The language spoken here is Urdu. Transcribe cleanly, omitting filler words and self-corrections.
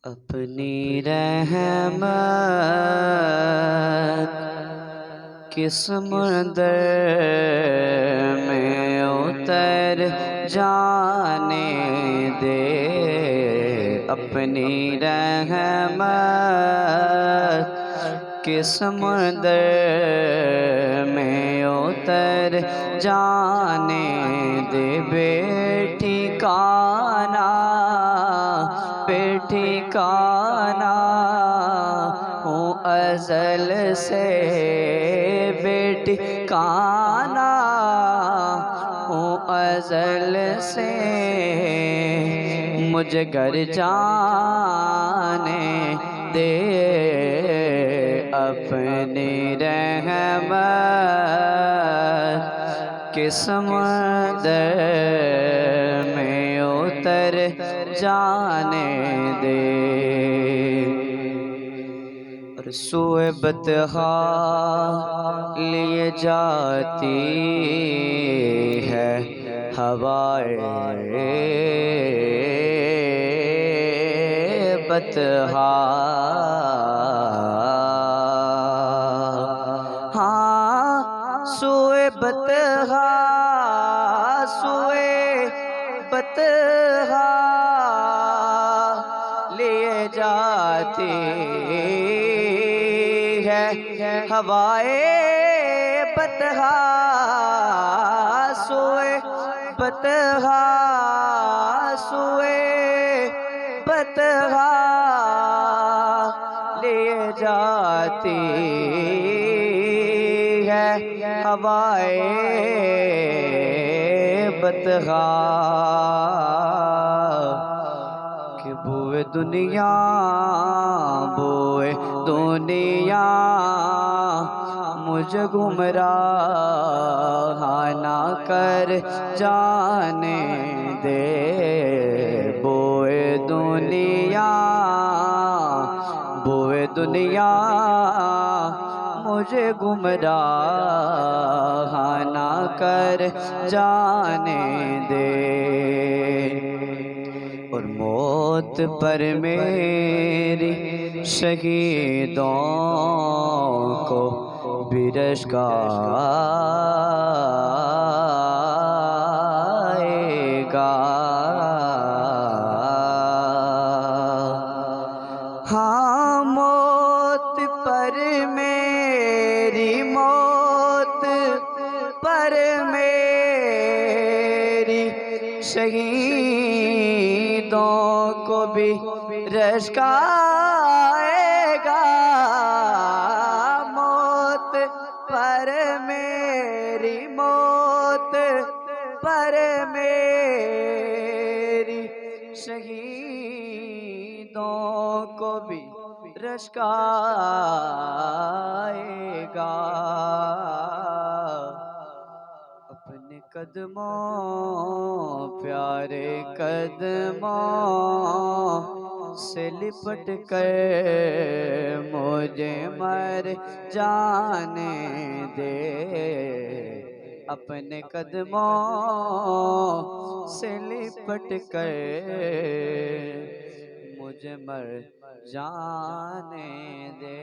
اپنی رحمت کے سمندر میں اتر جانے دے، اپنی رحمت کے سمندر میں اتر جانے دے، بے ٹھکانہ ہوں ازل سے، بے ٹھکانہ ہوں ازل سے، مجھے گھر جانے دے، اپنی رحمت کے سمندر میں اتر جانے دے۔ اور سوئے بطحا لیے جاتی ہے ہوائے بطحا، ہاں سوئے بطحا لیے جاتی ہے ہوائے بطحا، سوئے بطحا لیے جاتی ہے ہوائے بطحا، کہ بوئے دنیا مجھے گمراہ نہ کر جانے دے، بوئے دنیا مجھے گمراہ نہ کر جانے دے۔ اور موت پر میری شہیدوں کو بھی رشک آئے گا، ہاں موت پر میری شہیدوں کو بھی رشک آئے گا، موت پر میری شہیدوں کو بھی رشک آئے گا، اپنے قدموں پیارے قدموں سے لپٹ کر مجھے مر جانے دے، اپنے قدموں سے لپٹ کر مجھے مر جانے دے۔